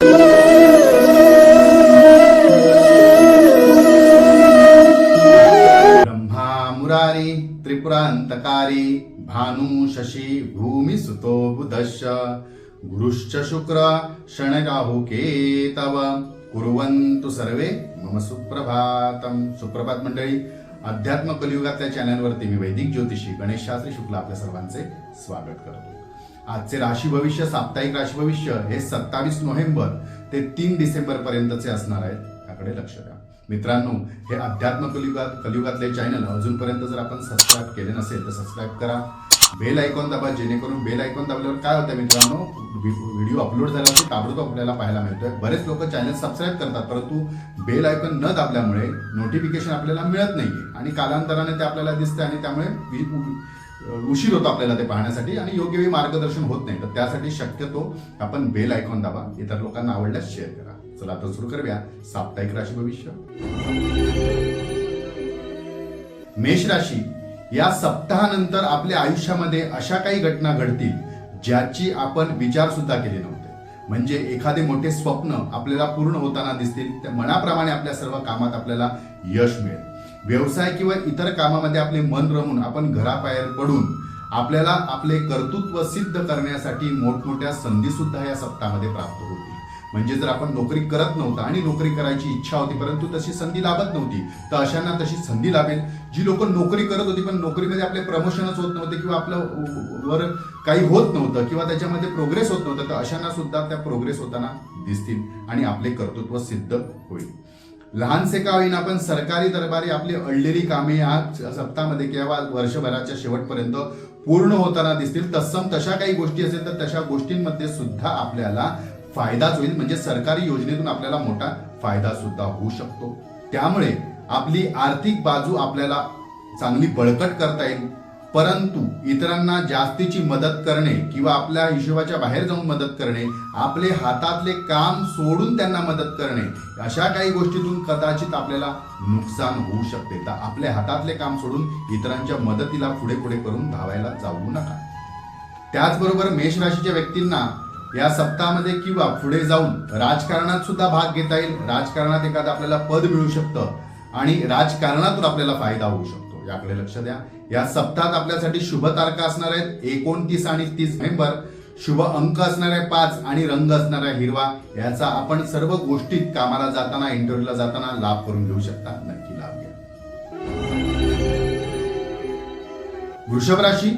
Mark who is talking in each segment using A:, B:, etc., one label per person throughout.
A: ब्रह्मा मुरारी त्रिपुरांतकारी भानु शशी भूमी सुतो बुधश्च गुरुश्च शुक्र शनि राहु केतव कुर्वन्तु सर्वे मम सुप्रभातम. सुप्रभात मंडळी, अध्यात्म कलियुगातल्या चॅनलवरती मी वैदिक ज्योतिषी गणेश शास्त्री शुक्ला आपल्या सर्वांचे स्वागत करतो. आजचे राशी भविष्य, साप्ताहिक राशी भविष्य हे 27 नोव्हेंबर ते 3 डिसेंबर पर्यंतचे असणार आहेत. याकडे लक्ष द्या मित्रांनो. हे अध्यात्म कलियुगातले चॅनल अजूनपर्यंत जर आपण सबस्क्राईब केले नसेल तर सबस्क्राईब करा, बेल आयकॉन दाबा, जेणेकरून बेल आयकॉन दाबल्यावर काय होतं मित्रांनो, व्हिडिओ अपलोड झाला की ताबडतोब आपल्याला पाहायला मिळतोय. बरेच लोक चॅनल सबस्क्राईब करतात परंतु बेल आयकॉन न दाबल्यामुळे नोटिफिकेशन आपल्याला मिळत नाहीये आणि कालांतराने ते आपल्याला दिसते आणि त्यामुळे उशीर होतो आपल्याला ते पाहण्यासाठी आणि योग्य वेळी मार्गदर्शन होत नाही. तर त्यासाठी शक्यतो आपण बेल आयकॉन दाबा, इतर लोकांना आवडल्यास शेअर करा. चला आता सुरू करूया साप्ताहिक राशी भविष्य. मेष राशी, या सप्ताहानंतर आपल्या आयुष्यामध्ये अशा काही घटना घडतील ज्याची आपण विचार सुद्धा केले नव्हते. म्हणजे एखादे मोठे स्वप्न आपल्याला पूर्ण होताना दिसतील. त्या मनाप्रमाणे आपल्या सर्व कामात आपल्याला यश मिळेल. व्यवसाय किंवा इतर कामामध्ये आपले मन रमून आपण घराबाहेर पडून आपल्याला आपले कर्तृत्व सिद्ध करण्यासाठी मोठमोठ्या संधी सुद्धा या सप्ताहामध्ये प्राप्त होतील. म्हणजे जर आपण नोकरी करत नव्हता आणि नोकरी करायची इच्छा होती परंतु तशी संधी लाभत नव्हती, तर अशांना तशी संधी लाभेल. जी लोक नोकरी करत होती पण नोकरीमध्ये आपले प्रमोशनच होत नव्हते किंवा आपलं वर काही होत नव्हतं किंवा त्याच्यामध्ये प्रोग्रेस होत नव्हतं, तर अशांना सुद्धा त्या प्रोग्रेस होताना दिसतील आणि आपले कर्तृत्व सिद्ध होईल. लहानसे का होईना पण सरकारी दरबारी आपली अडलेली कामे या सप्ताहामध्ये किंवा वर्षभराच्या शेवटपर्यंत पूर्ण होताना दिसतील. तत्सम तशा काही गोष्टी असेल तर तशा गोष्टींमध्ये सुद्धा आपल्याला फायदाच होईल. म्हणजे सरकारी योजनेतून आपल्याला मोठा फायदा सुद्धा होऊ शकतो. त्यामुळे आपली आर्थिक बाजू आपल्याला चांगली बळकट करता येईल. परंतु इतरांना जास्तीची मदत करणे किंवा आपल्या हिशोबाच्या बाहेर जाऊन मदत करणे, आपले हातातले काम सोडून त्यांना मदत करणे, अशा काही गोष्टीतून कदाचित आपल्याला नुकसान होऊ शकते. तर आपल्या हातातले काम सोडून इतरांच्या मदतीला पुढे पुढे करून धावायला जाऊ नका. त्याचबरोबर मेष राशीच्या व्यक्तींना या सप्ताहामध्ये किंवा पुढे जाऊन राजकारणात सुद्धा भाग घेता येईल. राजकारणात एखादं आपल्याला पद मिळू शकतं आणि राजकारणातून आपल्याला फायदा होऊ शकतो. याकडे लक्ष द्या. या सप्ताहात आपल्यासाठी शुभ तारखा असणार आहेत 29 आणि 30 नोव्हेंबर. शुभ अंक असणार आहे 5 आणि रंग असणार आहे हिरवा. याचा आपण सर्व गोष्टीत कामाला जाताना, इंटरव्ह्यूला जाताना लाभ करून घेऊ शकता. नक्की लाभ घ्या. वृषभ राशी,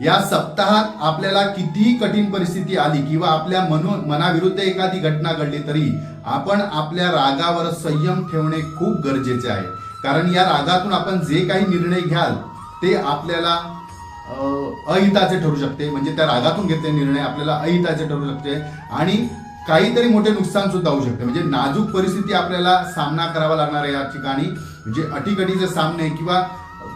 A: या सप्ताहात आपल्याला कितीही कठीण परिस्थिती आली किंवा आपल्या मनाविरुद्ध एखादी घटना घडली तरी आपण आपल्या रागावर संयम ठेवणे खूप गरजेचे आहे. कारण या रागातून आपण जे काही निर्णय घ्याल ते आपल्याला अहिताचे ठरू शकते. म्हणजे त्या रागातून घेतलेले निर्णय आपल्याला अहिताचे ठरू शकते आणि काहीतरी मोठे नुकसान सुद्धा होऊ शकते. म्हणजे नाजूक परिस्थिती आपल्याला सामना करावा लागणार आहे या ठिकाणी. म्हणजे अटीकटीचे सामने किंवा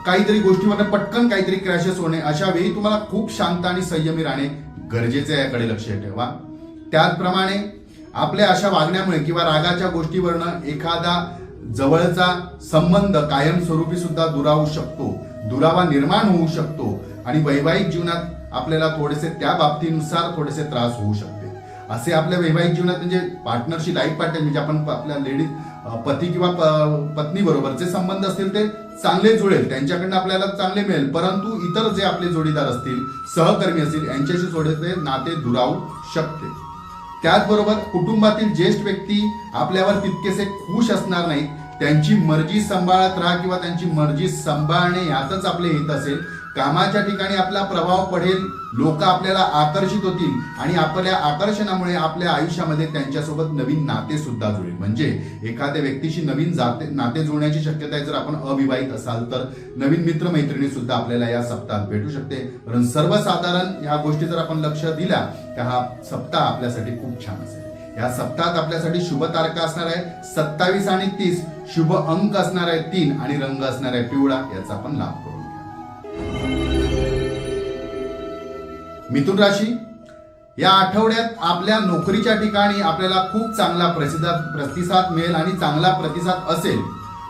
A: काहीतरी गोष्टीवर पटकन काहीतरी क्रॅशेस होणे, अशा वेळी तुम्हाला खूप शांत आणि संयमी राहणे गरजेचे आहे. याकडे लक्ष ठेवा. त्याचप्रमाणे आपल्या अशा वागण्यामुळे किंवा रागाच्या गोष्टीवरनं एखादा जवळचा संबंध कायमस्वरूपी सुद्धा दुरावू शकतो, दुरावा निर्माण होऊ शकतो आणि वैवाहिक जीवनात आपल्याला थोडेसे त्या बाबतीनुसार थोडेसे त्रास होऊ शकते. असे आपल्या वैवाहिक जीवनात म्हणजे पार्टनरशी, लाईफ पार्टनर म्हणजे आपण आपल्या लेडीज पती किंवा पत्नी बरोबरचे संबंध असतील ते चांगले जुळेल, त्यांच्याकडनं आपल्याला चांगले मिळेल. परंतु इतर जे आपले जोडीदार असतील, सहकर्मी असतील, यांच्याशी थोडेसे नाते दुरावू शकते. त्याचबरोबर कुटुंबातील ज्येष्ठ व्यक्ती आपल्यावर तितकेसे खुश असणार नाहीत. त्यांची मर्जी सांभाळत राहा किंवा त्यांची मर्जी सांभाळणे यातच आपले हित असेल. कामाच्या ठिकाणी आपला प्रभाव पडेल, लोक आपल्याला आकर्षित होतील आणि आपल्या आकर्षणामुळे आपल्या आयुष्यामध्ये त्यांच्यासोबत नवीन नाते सुद्धा जुळेल. म्हणजे एखाद्या व्यक्तीशी नवीन नाते जुळण्याची शक्यता आहे. जर आपण अविवाहित असाल तर नवीन मित्रमैत्रिणी सुद्धा आपल्याला या सप्ताहात भेटू शकते. पण सर्वसाधारण या गोष्टी जर आपण लक्ष दिल्या तर हा सप्ताह आपल्यासाठी खूप छान असेल. या सप्ताहात आपल्यासाठी शुभ तारखा असणार आहे 27 आणि 30. शुभ अंक असणार आहे 3 आणि रंग असणार आहे पिवळा. याचा आपण लाभ करू. मिथुन राशी, या आठवड्यात आपल्या नोकरीच्या ठिकाणी आपल्याला खूप चांगला प्रतिसाद मिळेल आणि चांगला प्रतिसाद असेल.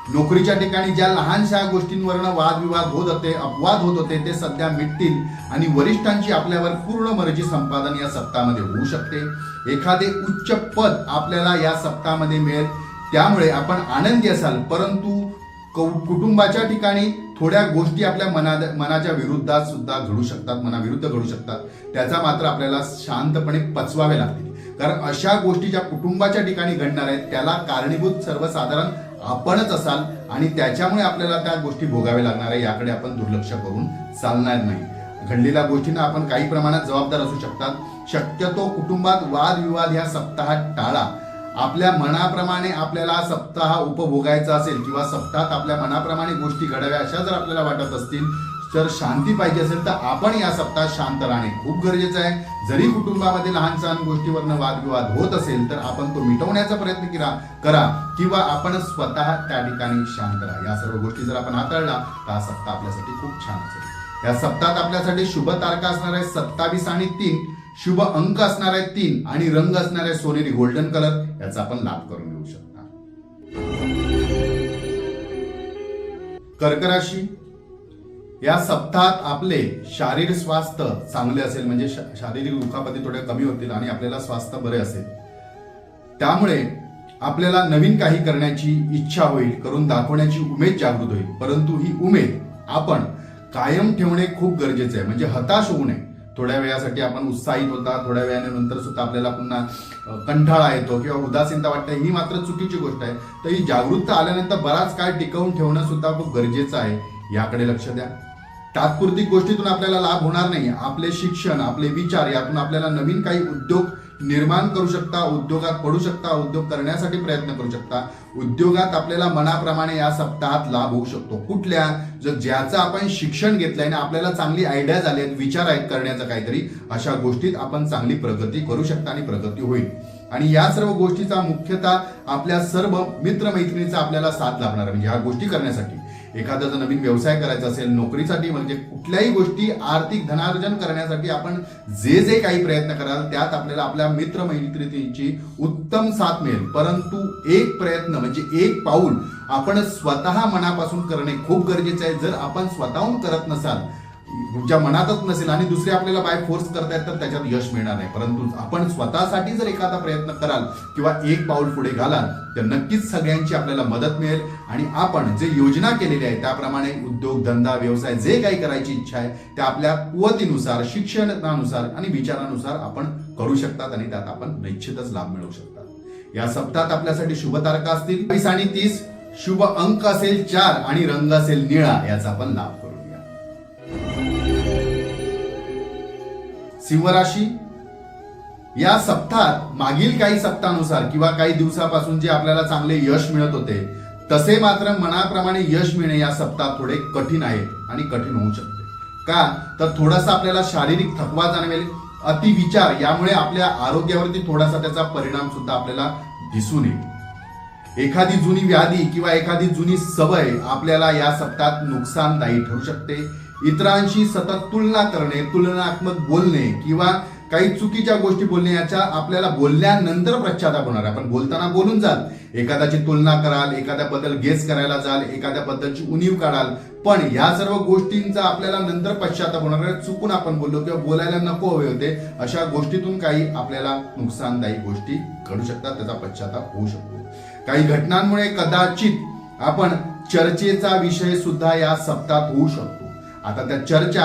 A: नोकरीच्या ठिकाणी ज्या लहानशा गोष्टींवरनं वादविवाद होत होते, अपवाद होत होते, ते सध्या मिटतील आणि वरिष्ठांची आपल्यावर पूर्ण मर्जी संपादन या सप्ताहामध्ये होऊ शकते। एखादे उच्च पद आपल्याला या सप्ताहामध्ये मिळेल, त्यामुळे आपण आनंदी असाल, परंतु कुटुंबाच्या ठिकाणी थोड्या गोष्टी आपल्या मनाच्या विरुद्धात सुद्धा घडू शकतात, मनाविरुद्ध घडू शकतात। त्याचा मात्र आपल्याला शांतपणे पचवावे लागतील, कारण अशा गोष्टी ज्या कुटुंबाच्या ठिकाणी घडणार आहेत त्याला कारणीभूत सर्वसाधारण आपणच असाल आणि त्याच्यामुळे आपल्याला त्या गोष्टी भोगाव्या लागणार आहे। याकडे आपण दुर्लक्ष करून चालणार नाही। घडलेल्या गोष्टींना आपण काही प्रमाणात जबाबदार असू शकतात। शक्यतो कुटुंबात वादविवाद ह्या सप्ताहात टाळा। आपल्या मनाप्रमाणे आपल्याला सप्ताह उपभोगायचा असेल किंवा सप्ताहात आपल्या मनाप्रमाणे गोष्टी घडाव्या अशा जर आपल्याला वाटत असतील, जर शांती पाहिजे असेल तर आपण या सप्ताहात शांत राहणे खूप गरजेचं आहे। जरी कुटुंबामध्ये लहान सहान गोष्टीवरनं वादविवाद होत असेल तर आपण तो मिटवण्याचा प्रयत्न करा किंवा आपण स्वतः त्या ठिकाणी शांत राहा। या सर्व गोष्टी जर आपण हाताळला तर हा सप्ताह आपल्यासाठी खूप छान असेल। या सप्ताहात आपल्यासाठी शुभ तारखा असणार आहे 27 आणि 3, शुभ अंक असणार आहे 3 आणि रंग असणार आहे सोनेरी गोल्डन कलर। याचा आपण लाभ करून घेऊ शकता। कर्क राशी, या सप्ताहात आपले शारीरिक स्वास्थ्य चांगले असेल, म्हणजे शारीरिक दुखापती थोड्या कमी होतील आणि आपल्याला स्वास्थ्य बरे असेल। त्यामुळे आपल्याला नवीन काही करण्याची इच्छा होईल, करून दाखवण्याची उमेद जागृत होईल, परंतु ही उमेद आपण कायम ठेवणे खूप गरजेचे आहे। म्हणजे हताश होऊ नये। थोड्या वेळासाठी आपण उत्साहित होता, थोड्या वेळानंतर सुद्धा आपल्याला पुन्हा कंटाळा येतो किंवा उदासीनता वाटते, ही मात्र चुकीची गोष्ट आहे। तर ही जागरूकता आल्यानंतर बराच काळ टिकवून ठेवणं सुद्धा खूप गरजेचं आहे, याकडे लक्ष द्या। तात्पुरती गोष्टीतून आपल्याला लाभ होणार नाही। आपले शिक्षण, आपले विचार यातून आपल्याला नवीन काही उद्योग निर्माण करू शकता, उद्योगात पडू शकता, उद्योग करण्यासाठी प्रयत्न करू शकता। उद्योगात आपल्याला मनाप्रमाणे या सप्ताहात लाभ होऊ शकतो। कुठल्या, ज्याचं आपण शिक्षण घेतलंय ना, आपल्याला चांगली आयडियाज आले आहेत, विचार आहेत करण्याचं काहीतरी, अशा गोष्टीत आपण चांगली प्रगती करू शकता आणि प्रगती होईल। आणि या सर्व गोष्टीचा मुख्यतः आपल्या सर्व मित्रमैत्रिणीचा आपल्याला साथ लाभणार आहे। म्हणजे ह्या गोष्टी करण्यासाठी एखादा जर नवीन व्यवसाय करायचा असेल, नोकरीसाठी, म्हणजे कुठल्याही गोष्टी आर्थिक धनार्जन करण्यासाठी आपण जे काही प्रयत्न कराल त्यात आपल्याला आपल्या मित्रमैत्रिणींची उत्तम साथ मिळेल। परंतु एक प्रयत्न म्हणजे एक पाऊल आपण स्वतः मनापासून करणे खूप गरजेचे आहे। जर आपण स्वतःहून करत नसाल, तुमच्या मनातच नसेल आणि दुसरे आपल्याला बाय फोर्स करतायत तर त्याच्यात यश मिळणार नाही। परंतु आपण स्वतःसाठी जर एखादा प्रयत्न कराल किंवा एक पाऊल पुढे घालाल तर नक्कीच सगळ्यांची आपल्याला मदत मिळेल आणि आपण जे योजना केलेली आहे त्याप्रमाणे उद्योग, धंदा, व्यवसाय जे काही करायची इच्छा आहे त्या आपल्या कुवतीनुसार, शिक्षणानुसार आणि विचारानुसार आपण करू शकतात आणि त्यात आपण निश्चितच लाभ मिळवू शकतात। या सप्ताहात आपल्यासाठी शुभ तारखा असतील 22 आणि 30, शुभ अंक असेल 4 आणि रंग असेल निळा। याचा आपण लाभ करू। सिंह राशी, या सप्ताहात मागील काही सप्ताहानुसार किंवा काही दिवसापासून जे आपल्याला चांगले यश मिळत होते तसे मात्र मनाप्रमाणे यश मिळणे या सप्ताहात थोडे कठीण आहे आणि कठीण होऊ शकते। का तर थोडासा आपल्याला शारीरिक थकवा जाणवेल, अतिविचार यामुळे आपल्या आरोग्यावरती थोडासा त्याचा परिणाम सुद्धा आपल्याला दिसून येईल। एखादी जुनी व्याधी किंवा एखादी जुनी सवय आपल्याला या सप्ताहात नुकसानदायी ठरू शकते। इतरांशी सतत तुलना करणे, तुलनात्मक बोलणे किंवा काही चुकीच्या गोष्टी बोलणे याच्या आपल्याला बोलल्यानंतर पश्चाताप होणार। आपण बोलताना बोलून जाल, एखाद्याची तुलना कराल, एखाद्याबद्दल गेस करायला जाल, एखाद्याबद्दलची उणीव काढाल, पण या सर्व गोष्टींचा आपल्याला नंतर पश्चाताप होणार आहे। चुकून आपण बोललो किंवा बोलायला नको हवे होते, अशा गोष्टीतून काही आपल्याला नुकसानदायी गोष्टी घडू शकतात, त्याचा पश्चाताप होऊ शकतो। काही घटनांमुळे कदाचित आपण चर्चेचा विषय सुद्धा या सप्ताहात होऊ शकतो। आता त्या चर्चा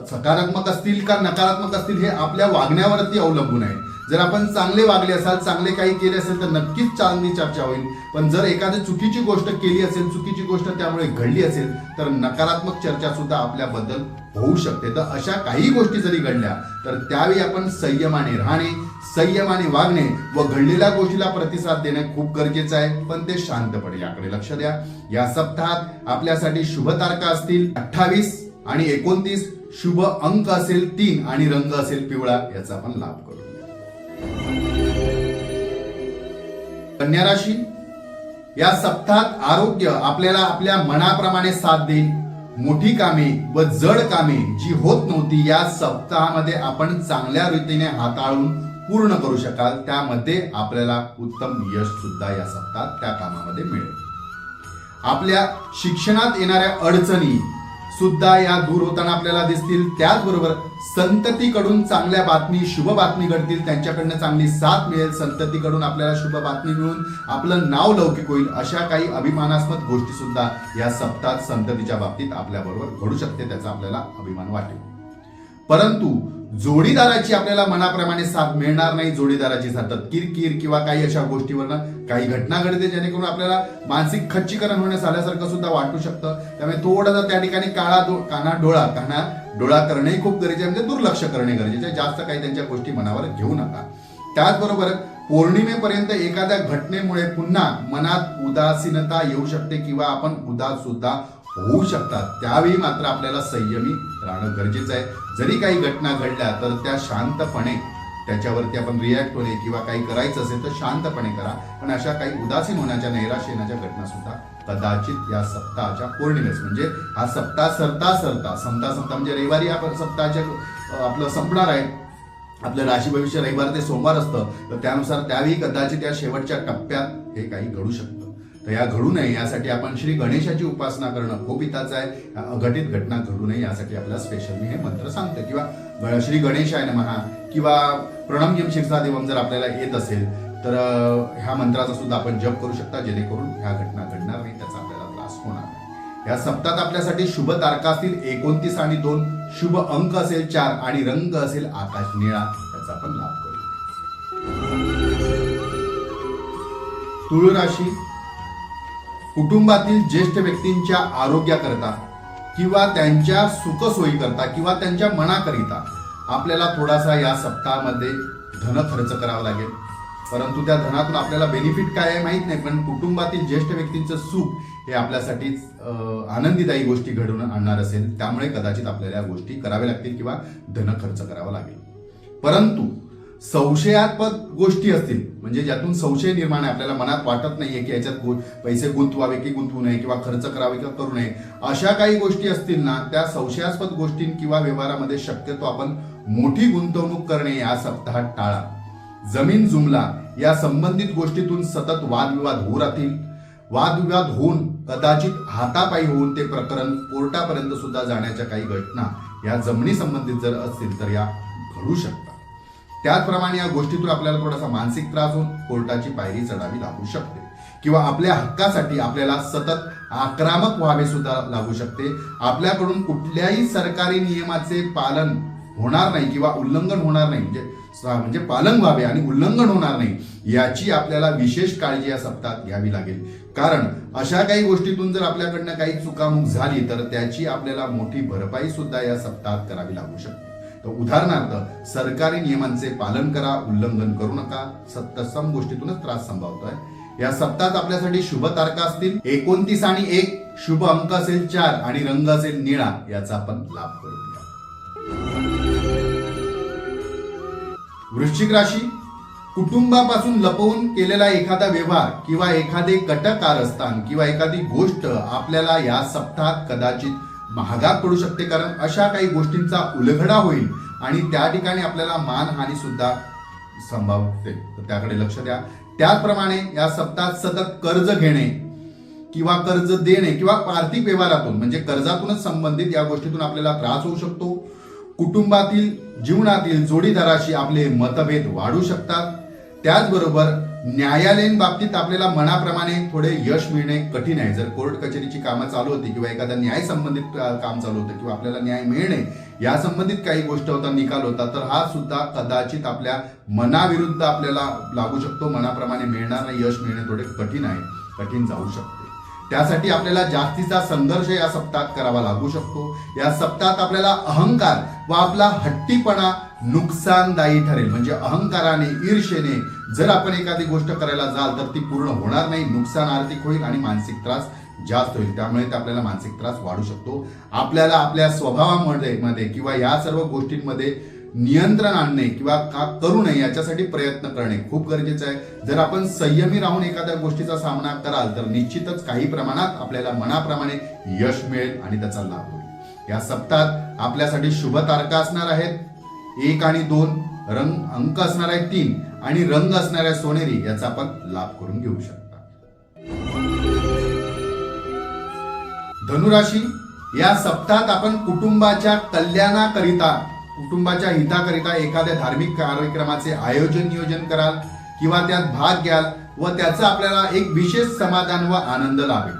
A: सकारात्मक असतील का नकारात्मक असतील हे आपल्या वागण्यावरती अवलंबून आहे। जर आपण चांगले वागले असाल, चांगले काही केले असेल तर नक्कीच चांगली चर्चा होईल। पण जर एखादी चुकीची गोष्ट केली असेल, चुकीची गोष्ट त्यामुळे घडली असेल तर नकारात्मक चर्चा सुद्धा आपल्याबद्दल होऊ शकते। तर अशा काही गोष्टी जरी घडल्या तर त्यावेळी आपण संयमाने राहणे, संयमाने वागणे व घडलेल्या गोष्टीला प्रतिसाद देणे खूप गरजेचं आहे, पण ते शांतपणे, याकडे लक्ष द्या। या सप्ताहात आपल्यासाठी शुभ तारखा असतील 28 आणि 29, शुभ अंक असेल 3 आणि रंग असेल पिवळा। याचा आपण लाभ करूया। कन्या राशी, या सप्ताहात आरोग्य आपल्याला आपल्या मनाप्रमाणे साथ देईल। मोठी कामे व जड कामे जी होत नव्हती या सप्ताहामध्ये आपण चांगल्या रीतीने हाताळून पूर्ण करू शकाल। त्यामध्ये आपल्याला उत्तम यश सुद्धा या सप्ताहात त्या कामामध्ये मिळेल। आपल्या शिक्षणात येणाऱ्या अडचणी सुद्धा या दूर होताना आपल्याला दिसतील. त्याचबरोबर संततीकडून चांगल्या बातमी, शुभ बातमी घडतील, त्यांच्याकडनं चांगली साथ मिळेल, संततीकडून आपल्याला शुभ बातमी मिळून आपलं नाव लौकिक होईल. अशा काही अभिमानास्पद गोष्टी सुद्धा या सप्ताहात संततीच्या बाबतीत आपल्याबरोबर घडू शकते, त्याचा आपल्याला अभिमान वाटेल. परंतु जोडीदाराची आपल्याला मनाप्रमाणे साथ मिळणार नाही. जोडीदाराची सतत किरकिर किंवा काही अशा गोष्टीवरनं काही घटना घडते जेणेकरून आपल्याला मानसिक खच्चीकरण होण्यास आल्यासारखं सुद्धा वाटू शकतं. त्यामुळे थोडासा त्या ठिकाणी काना डोळा करणेही खूप गरजेचे, म्हणजे दुर्लक्ष करणे गरजेचे आहे. जास्त काही त्यांच्या गोष्टी मनावर घेऊ नका. त्याचबरोबर पौर्णिमेपर्यंत एखाद्या घटनेमुळे पुन्हा मनात उदासीनता येऊ शकते किंवा आपण उदास सुद्धा होऊ शकतात. त्यावेळी मात्र आपल्याला संयमी राहणं गरजेचं आहे. जरी काही घटना घडल्या तर त्या शांतपणे त्याच्यावरती आपण रिॲक्ट होणे किंवा काही करायचं असेल तर शांतपणे करा. पण अशा काही उदासीन होण्याच्या, नैराश्य येण्याच्या घटना सुद्धा कदाचित या सप्ताहाच्या पौर्णिमेस, म्हणजे हा सप्ताह संपता म्हणजे रविवारी हा सप्ताहाच्या आपलं संपणार आहे. आपलं राशी भविष्य रविवार ते सोमवार असतं, तर त्यानुसार त्यावेळी कदाचित या शेवटच्या टप्प्यात हे काही घडू शकतं. तर या घडू नये यासाठी आपण श्री गणेशाची उपासना करणं खूप हिताचं आहे. अघटित घटना घडू नये यासाठी आपल्याला स्पेशल मी हे मंत्र सांगतो, किंवा श्री गणेशाय नमः किंवा प्रणम्यम शिरसादेवम जर आपल्याला येत असेल तर ह्या मंत्राचा सुद्धा आपण जप करू शकता, जेणेकरून ह्या घटना घडणार नाही, त्याचा आपल्याला त्रास होणार नाही. या सप्ताहात आपल्यासाठी शुभ तारखा असतील 29 आणि 2, शुभ अंक असेल 4 आणि रंग असेल आकाश निळा, याचा आपण लाभ करू. तुळ राशी, कुटुंबातील ज्येष्ठ व्यक्तींच्या आरोग्याकरता किंवा त्यांच्या सुखसोयीकरता किंवा त्यांच्या मनाकरिता आपल्याला थोडासा या सप्ताहामध्ये धन खर्च करावा लागेल. परंतु त्या धनातून आपल्याला बेनिफिट काय आहे माहित नाही, पण कुटुंबातील ज्येष्ठ व्यक्तींचं सुख हे आपल्यासाठी आनंदीदायी गोष्टी घडवून आणणार असेल. त्यामुळे कदाचित आपल्याला या गोष्टी कराव्या लागतील किंवा धन खर्च करावा लागेल. परंतु संशयास्पद गोष्टी असतील, म्हणजे ज्यातून संशय निर्माण आहे, आपल्याला मनात वाटत नाहीये की याच्यात पैसे गुंतवावे की गुंतवू नये किंवा खर्च करावे किंवा करू नये, अशा काही गोष्टी असतील ना, त्या संशयास्पद गोष्टी किंवा व्यवहारामध्ये शक्यतो आपण मोठी गुंतवणूक करणे या सप्ताहात टाळा. जमीन जुमला या संबंधित गोष्टीतून सतत वादविवाद होऊ राहतील. वादविवाद होऊन कदाचित हातापायी होऊन ते प्रकरण कोर्टापर्यंत सुद्धा जाण्याच्या काही घटना या जमिनी संबंधित जर असतील तर या घडू शकतात. त्याचप्रमाणे या गोष्टीतून आपल्याला थोडासा मानसिक त्रास होऊन कोर्टाची पायरी चढावी लागू शकते किंवा आपल्या हक्कासाठी आपल्याला सतत आक्रमक व्हावे सुद्धा लागू शकते. आपल्याकडून कुठल्याही सरकारी नियमाचे पालन होणार नाही किंवा उल्लंघन होणार नाही, म्हणजे पालन व्हावे आणि उल्लंघन होणार नाही याची आपल्याला विशेष काळजी या सप्ताहात घ्यावी लागेल. कारण अशा काही गोष्टीतून जर आपल्याकडनं काही चुकामुक झाली तर त्याची आपल्याला मोठी भरपाई सुद्धा या सप्ताहात करावी लागू शकते. तर उदाहरणार्थ सरकारी नियमांचे पालन करा, उल्लंघन करू नका. तत्सम गोष्टीतूनच त्रास संभवतोय. या सप्ताहात आपल्यासाठी शुभ तारखा असतील 29 आणि 1, शुभ अंक असेल 4 आणि रंग असेल निळा, याचा आपण लाभ करूया. वृश्चिक राशी, कुटुंबापासून लपवून केलेला एखादा व्यवहार किंवा एखादे कटकारस्थान किंवा एखादी गोष्ट आपल्याला या सप्ताहात कदाचित महागात पडू शकते. कारण अशा काही गोष्टींचा उलगडा होईल आणि त्या ठिकाणी आपल्याला मानहानी सुद्धा संभवते, तर त्याकडे लक्ष द्या. त्याचप्रमाणे या सप्ताहात सतत कर्ज घेणे किंवा कर्ज देणे किंवा आर्थिक व्यवहारातून म्हणजे कर्जातूनच संबंधित या गोष्टीतून आपल्याला त्रास होऊ शकतो. कुटुंबातील जीवनातील जोडीदाराशी आपले मतभेद वाढू शकतात. त्याचबरोबर न्यायालयीन बाबतीत आपल्याला मनाप्रमाणे थोडे यश मिळणे कठीण आहे. जर कोर्ट कचेरीची कामं चालू होती किंवा एखाद्या न्याय संबंधित काम चालू होतं किंवा आपल्याला न्याय मिळणे या संबंधित काही गोष्ट होता, निकाल होता, तर हा सुद्धा कदाचित आपल्या मनाविरुद्ध आपल्याला लागू शकतो. मनाप्रमाणे मिळणार नाही, यश मिळणे थोडे कठीण आहे, कठीण जाऊ शकते. त्यासाठी आपल्याला जास्तीचा संघर्ष या सप्ताहात करावा लागू शकतो. या सप्ताहात आपल्याला अहंकार व आपला हट्टीपणा नुकसानदायी ठरेल. म्हणजे अहंकाराने, ईर्षेने जर आपण एखादी गोष्ट करायला जाल तर ती पूर्ण होणार नाही, नुकसान आर्थिक होईल आणि मानसिक त्रास जास्त होईल. त्यामुळे ते आपल्याला मानसिक त्रास वाढू शकतो. आपल्याला आपल्या स्वभावामध्ये किंवा या सर्व गोष्टींमध्ये नियंत्रण आणणे किंवा का करू नये याच्यासाठी प्रयत्न करणे खूप गरजेचं आहे. जर आपण संयमी राहून एखाद्या गोष्टीचा सामना कराल तर निश्चितच काही प्रमाणात आपल्याला मनाप्रमाणे यश मिळेल आणि त्याचा लाभ होईल. या सप्ताहात आपल्यासाठी शुभ तारखा असणार आहेत 1 आणि 2, रंग अंक असणार आहे 3 आणि रंग असणार आहे सोनेरी, याचा आपण लाभ करून घेऊ शकता. धनुराशी, या सप्ताहात आपण कुटुंबाच्या कल्याणाकरिता, कुटुंबाच्या हिताकरिता एखाद्या धार्मिक कार्यक्रमाचे आयोजन नियोजन कराल किंवा त्यात भाग घ्याल व त्याचा आपल्याला एक विशेष समाधान व आनंद लाभेल.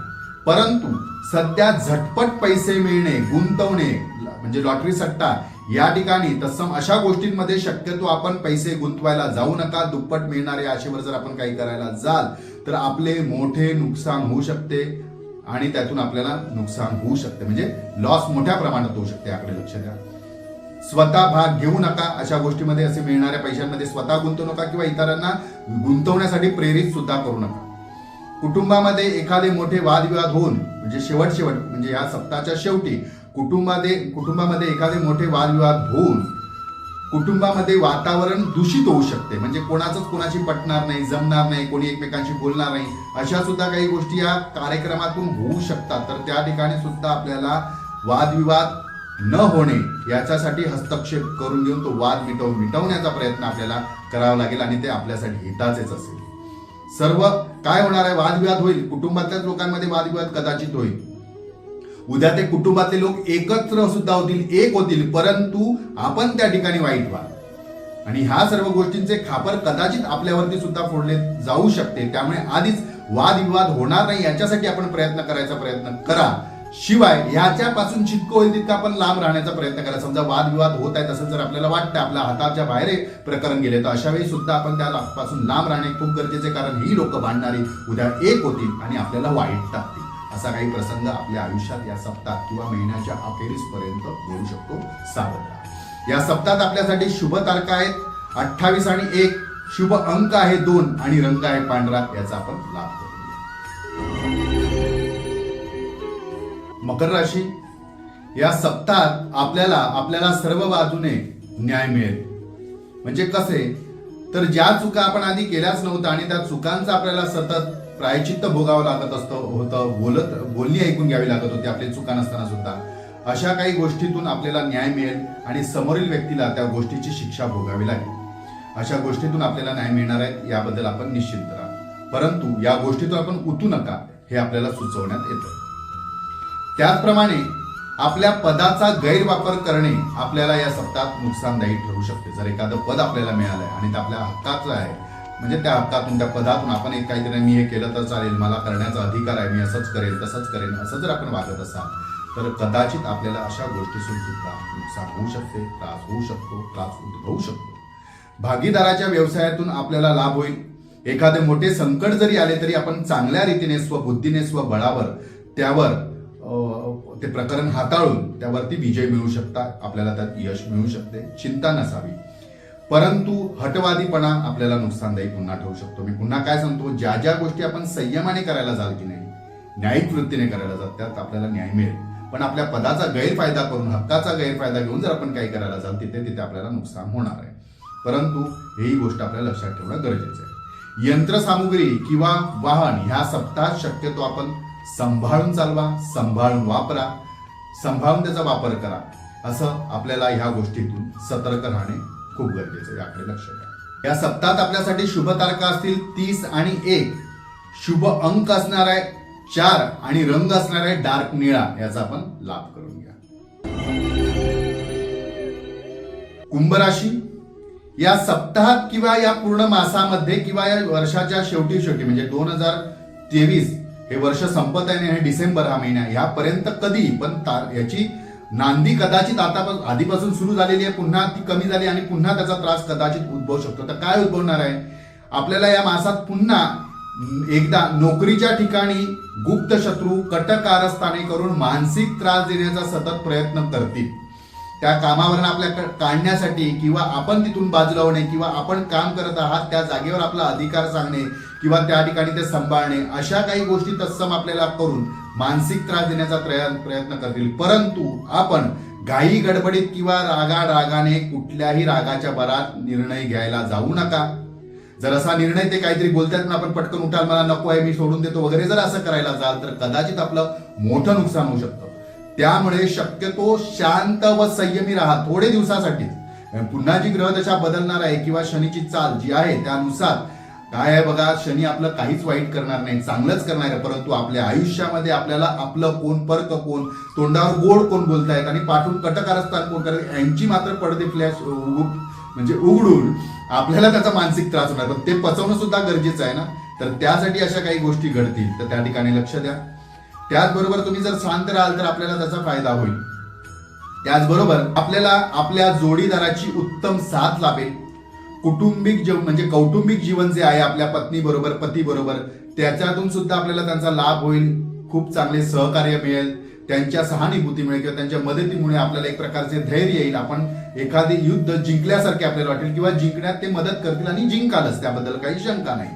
A: परंतु सध्या झटपट पैसे मिळणे, गुंतवणे म्हणजे लॉटरी सट्टा या ठिकाणी तत्सम अशा गोष्टींमध्ये शक्यतो आपण पैसे गुंतवायला जाऊ नका. दुप्पट मिळणाऱ्या आशेवर जर आपण काही करायला जाल तर आपले मोठे नुकसान होऊ शकते आणि त्यातून आपल्याला नुकसान होऊ शकते, म्हणजे लॉस मोठ्या प्रमाणात होऊ शकते. याकडे लक्ष द्या. स्वतः भाग घेऊ नका अशा गोष्टीमध्ये. असे मिळणाऱ्या पैशांमध्ये स्वतः गुंतवू नका किंवा इतरांना गुंतवण्यासाठी प्रेरित सुद्धा करू नका. कुटुंबामध्ये एखादे मोठे वादविवाद होऊन म्हणजे शेवट म्हणजे या सप्ताहाच्या शेवटी कुटुंबामध्ये एखादे मोठे वादविवाद होऊन कुटुंबामध्ये वातावरण दूषित होऊ शकते, म्हणजे कोणाचंच कोणाची पटणार नाही, जमणार नाही, कोणी एकमेकांशी बोलणार नाही, अशा सुद्धा काही गोष्टी या कार्यक्रमातून होऊ शकतात. तर त्या ठिकाणी सुद्धा आपल्याला वादविवाद न होणे याच्यासाठी हस्तक्षेप करून घेऊन तो वाद मिटवण्याचा प्रयत्न आपल्याला करावा लागेल आणि ते आपल्यासाठी हिताचेच असेल. सर्व काय होणार आहे, वादविवाद होईल, कुटुंबातल्याच लोकांमध्ये वादविवाद कदाचित होईल. उद्या ते कुटुंबातले लोक एकत्र सुद्धा होतील, एक होतील, परंतु आपण त्या ठिकाणी वाईट व्हाल आणि ह्या सर्व गोष्टींचे खापर कदाचित आपल्यावरती सुद्धा फोडले जाऊ शकते. त्यामुळे आधीच वादविवाद होणार नाही याच्यासाठी आपण प्रयत्न करा. शिवाय ह्याच्यापासून जितकं होईल तितकं आपण लांब राहण्याचा प्रयत्न करा. समजा वादविवाद होत आहेत असं जर आपल्याला वाटतं, आपल्या हाताच्या बाहेर प्रकरण गेले, तर अशा वेळी सुद्धा आपण त्यापासून लांब राहणे खूप गरजेचे, कारण ही लोक भांडणारी उद्या एक होतील आणि आपल्याला वाईट टाकतील. असा काही प्रसंग आपल्या आयुष्यात या सप्ताहात किंवा महिन्याच्या अखेरीस पर्यंत येऊ शकतो. सावध राहा. या सप्ताहात आपल्यासाठी शुभ तारखा आहेत 28 आणि 1, शुभ अंक आहे 2 आणि रंग आहे पांढरा. याचा आपण लाभ करूया. मकर राशी, या सप्ताहात आपल्याला सर्व बाजूने न्याय मिळेल. म्हणजे कसे, तर ज्या चुका आपण आधी केल्याच नव्हत्या आणि त्या चुकांचा आपल्याला सतत प्रायचित्त भोगावं लागत होतं, बोलणी ऐकून घ्यावी लागत होती आपली चुका नसताना सुद्धा, अशा काही गोष्टीतून आपल्याला न्याय मिळेल आणि समोरील व्यक्तीला त्या गोष्टीची शिक्षा भोगावी लागेल. अशा गोष्टीतून आपल्याला न्याय मिळणार आहे, याबद्दल आपण निश्चिंत राहा. परंतु या गोष्टीतून आपण उतू नका हे आपल्याला सुचवण्यात येतं. त्याचप्रमाणे आपल्या पदाचा गैरवापर करणे आपल्याला या सप्ताहात नुकसानदायी ठरू शकते. जर एखादं पद आपल्याला मिळालंय आणि ते आपल्या हक्काचं आहे, म्हणजे त्या हक्कातून त्या पदातून आपण एक काहीतरी मी हे केलं तर चालेल, मला करण्याचा अधिकार आहे, मी असंच करेल तसंच करेन, असं जर आपण वागत असाल तर कदाचित आपल्याला अशा गोष्टीतून सुद्धा नुकसान होऊ शकते, त्रास होऊ शकतो, त्रास उद्भवू शकतो. भागीदाराच्या व्यवसायातून आपल्याला लाभ होईल. एखादे मोठे संकट जरी आले तरी आपण चांगल्या रीतीने स्वबुद्धीने स्वबळावर त्यावर ते प्रकरण हाताळून त्यावरती विजय मिळू शकता, आपल्याला त्यात यश मिळू शकते. चिंता नसावी. परंतु हटवादीपणा आपल्याला नुकसानदायी पुन्हा ठरू शकतो. मी पुन्हा काय सांगतो, ज्या ज्या गोष्टी आपण संयमाने करायला जाल की नाही, न्यायिक वृत्तीने करायला जात, त्यात आपल्याला न्याय मिळेल. पण आपल्या पदाचा गैरफायदा करून, हक्काचा गैरफायदा घेऊन जर आपण काही करायला जाल तिथे आपल्याला नुकसान होणार आहे. परंतु ही गोष्ट आपल्याला लक्षात ठेवणं गरजेचं आहे. यंत्रसामुग्री किंवा वाहन ह्या सप्ताहात शक्यतो आपण सांभाळून चालवा, सांभाळून वापरा, सांभाळून त्याचा वापर करा. असं आपल्याला ह्या गोष्टीतून सतर्क राहणे खूप गरजेचं आहे, याकडे लक्ष द्या. या सप्ताहात आपल्यासाठी शुभ तारखा असतील 30 आणि 1, शुभ अंक असणार आहे 4 आणि रंग असणार आहे डार्क निळा. याचा आपण लाभ करून घ्या. कुंभ राशी, या सप्ताहात किंवा या पूर्ण मासामध्ये किंवा या वर्षाच्या शेवटी म्हणजे 2023 हे वर्ष संपत आहे आणि डिसेंबर हा महिना यापर्यंत कधी पण याची नांदी कदाचित आधीपासून सुरू झालेली आहे, पुन्हा ती कमी झाली आणि पुन्हा त्याचा त्रास कदाचित उद्भवू शकतो. तर काय उद्भवणार आहे, आपल्याला या मासात पुन्हा एकदा नोकरीच्या ठिकाणी गुप्त शत्रू कटकारस्थाने करून मानसिक त्रास देण्याचा सतत प्रयत्न करतील. त्या कामावरून आपल्या काढण्यासाठी किंवा आपण तिथून बाजूला होणे किंवा आपण काम करत आहात त्या जागेवर आपला अधिकार सांगणे किंवा त्या ठिकाणी ते सांभाळणे, अशा काही गोष्टी तत्सम आपल्याला करून मानसिक त्रास देण्याचा प्रयत्न करतील. परंतु आपण घाई गडबडीत किंवा रागाने कुठल्याही रागाच्या भरात निर्णय घ्यायला जाऊ नका. जर असा निर्णय ते काहीतरी बोलतात ना, आपण पटकन उठाल, मला नको आहे, मी सोडून देतो वगैरे, जर असं करायला जाल तर कदाचित आपलं मोठं नुकसान होऊ शकतं. त्यामुळे शक्यतो शांत व संयमी राहा थोडे दिवसासाठी. पुन्हा जी ग्रहदशा बदलणार आहे किंवा शनीची चाल जी आहे त्यानुसार काय आहे बघा, शनी आपलं काहीच वाईट करणार नाही, चांगलंच करणार आहे, परंतु आपल्या आयुष्यामध्ये आपल्याला आपलं कोण, परक कोण, तोंडावर गोड कोण बोलतायत आणि पाठून कटकारस्थान कोण करत यांची मात्र पडदे फ्लॅश म्हणजे उघडून आपल्याला त्याचा मानसिक त्रास होणार, पण ते पचवणं सुद्धा गरजेचं आहे ना. तर त्यासाठी अशा काही गोष्टी घडतील तर त्या ठिकाणी लक्ष द्या. त्याचबरोबर तुम्ही जर शांत राहाल तर आपल्याला त्याचा फायदा होईल. त्याचबरोबर आपल्याला आपल्या जोडीदाराची उत्तम साथ लाभेल. कुटुंबिक म्हणजे कौटुंबिक जीवन जे आहे आपल्या पत्नी बरोबर, पती बरोबर, त्याच्यातून सुद्धा आपल्याला त्यांचा लाभ होईल. खूप चांगले सहकार्य मिळेल, त्यांच्या सहानुभूती मिळेल किंवा त्यांच्या मदतीमुळे आपल्याला एक प्रकारचे धैर्य येईल. आपण एखादे युद्ध जिंकल्यासारखे आपल्याला वाटेल किंवा जिंकण्यात ते मदत करतील आणि जिंकालच, त्याबद्दल काही शंका नाही.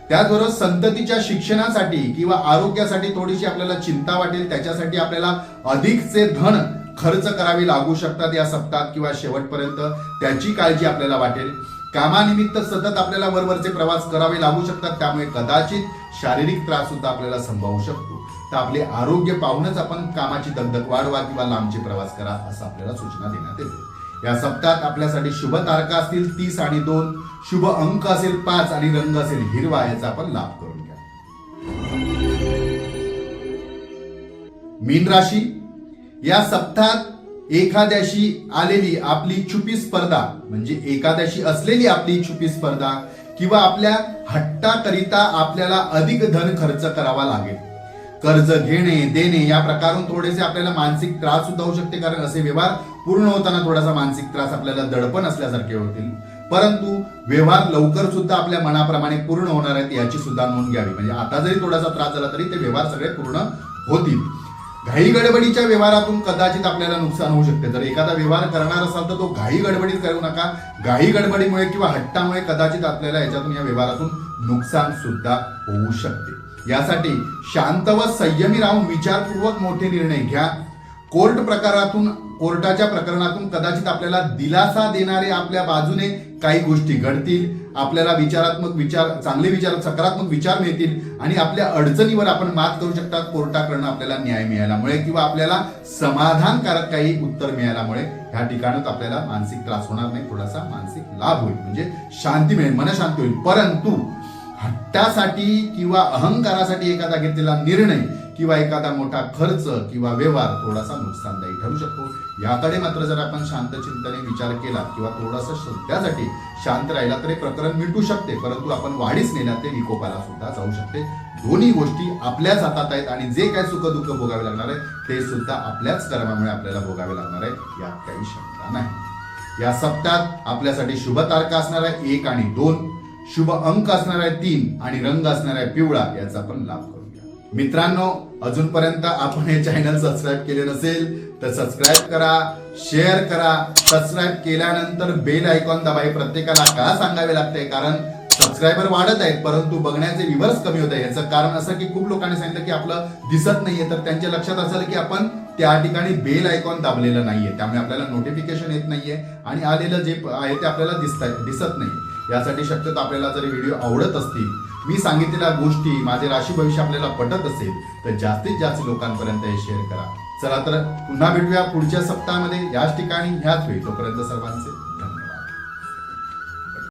A: त्याचबरोबर संततीच्या शिक्षणासाठी किंवा आरोग्यासाठी थोडीशी आपल्याला चिंता वाटेल. त्याच्यासाठी आपल्याला अधिकचे धन खर्च करावे लागू शकतात या सप्ताहात किंवा शेवटपर्यंत, त्याची काळजी आपल्याला वाटेल. कामानिमित्त सतत आपल्याला वरवरचे प्रवास करावे लागू शकतात, त्यामुळे कदाचित शारीरिक त्रास सुद्धा आपल्याला संभवू शकतो. तर आपले आरोग्य पाहूनच आपण कामाची दगदग वाढवा किंवा लांबचे प्रवास करा असं आपल्याला सूचना देण्यात येते. या सप्ताहात आपल्यासाठी शुभ तारका असतील 30 आणि 2, शुभ अंक असेल 5 आणि रंग असेल हिरवा. याचा आपण लाभ करून घ्या. मीन राशी, या सप्ताहात एखाद्याशी आलेली आपली छुपी स्पर्धा म्हणजे एखाद्याशी असलेली आपली छुपी स्पर्धा किंवा आपल्या हट्टाकरिता आपल्याला अधिक धन खर्च करावा लागेल. कर्ज घेणे देणे या प्रकारून थोडेसे आपल्याला मानसिक त्रास सुद्धा होऊ शकते, कारण असे व्यवहार पूर्ण होताना थोडासा मानसिक त्रास आपल्याला दडपण असल्यासारखे होतील. परंतु व्यवहार लवकर सुद्धा आपल्या मनाप्रमाणे पूर्ण होणार आहेत याची सुद्धा नोंद घ्यावी. म्हणजे आता जरी थोडासा त्रास झाला तरी ते व्यवहार सगळे पूर्ण होतील. घाई गडबडीच्या व्यवहारातून कदाचित आपल्याला नुकसान होऊ शकते. जर एखादा व्यवहार करणार असाल तर तो घाई गडबडीत करू नका. घाई गडबडीमुळे किंवा हट्टामुळे कदाचित आपल्याला याच्यातून या व्यवहारातून नुकसान सुद्धा होऊ शकते. यासाठी शांत व संयमी राहून विचारपूर्वक मोठे निर्णय घ्या. कोर्टाच्या प्रकरणातून कदाचित आपल्याला दिलासा देणारे आपल्या बाजूने काही गोष्टी घडतील. आपल्याला चांगले विचार, सकारात्मक विचार मिळतील आणि आपल्या अडचणीवर आपण मात करू शकता. कोर्टाकडनं आपल्याला न्याय मिळाल्यामुळे किंवा आपल्याला समाधानकारक काही उत्तर मिळाल्यामुळे ह्या ठिकाणात आपल्याला मानसिक त्रास होणार नाही, थोडासा मानसिक लाभ होईल, म्हणजे शांती मिळेल, मनशांती होईल. परंतु हट्टासाठी किंवा अहंकारासाठी एखादा घेतलेला निर्णय किंवा एखादा मोठा खर्च किंवा व्यवहार थोडासा नुकसानदायी ठरू शकतो. याकडे मात्र जर आपण शांत चिंतने विचार केला किंवा थोडासा सध्यासाठी शांत राहिला तर हे प्रकरण मिटू शकते, परंतु आपण वाढीस नेला ते विकोपाला सुद्धा जाऊ शकते. दोन्ही गोष्टी आपल्याच हातात आहेत आणि जे काय सुख दुःख भोगावे लागणार आहे ते सुद्धा आपल्याच कर्मामुळे आपल्याला भोगावे लागणार आहे, यात काही शंका नाही. या सप्ताहात आपल्यासाठी शुभ तारका असणार आहे 1 आणि 2, शुभ अंक असणार आहे 3 आणि रंग असणार आहे पिवळा. याचा आपण लाभ करून घ्या. मित्रांनो, अजूनपर्यंत आपण हे चॅनल सबस्क्राईब केले नसेल तर सबस्क्राईब करा, शेअर करा. सबस्क्राईब केल्यानंतर बेल आयकॉन दाबा. हे प्रत्येकाला का सांगावे लागते, कारण सबस्क्रायबर वाढत आहेत परंतु बघण्याचे व्ह्यूअर्स कमी होत आहे. याचं कारण असं की खूप लोकांनी सांगितलं की आपलं दिसत नाहीये, तर त्यांच्या लक्षात असेल की आपण त्या ठिकाणी बेल आयकॉन दाबलेलं नाहीये, त्यामुळे आपल्याला नोटिफिकेशन येत नाहीये आणि आलेलं जे आहे ते आपल्याला दिसत नाही. यासाठी शक्यतो आपल्याला जर व्हिडिओ आवडत असतील, मी सांगितलेल्या गोष्टी, माझे राशी भविष्य आपल्याला पटत असेल तर जास्तीत जास्त लोकांपर्यंत हे शेअर करा. चला तर पुन्हा भेटूया पुढच्या सप्ताहामध्ये याच ठिकाणी ह्याच वेळी. तोपर्यंत सर्वांचे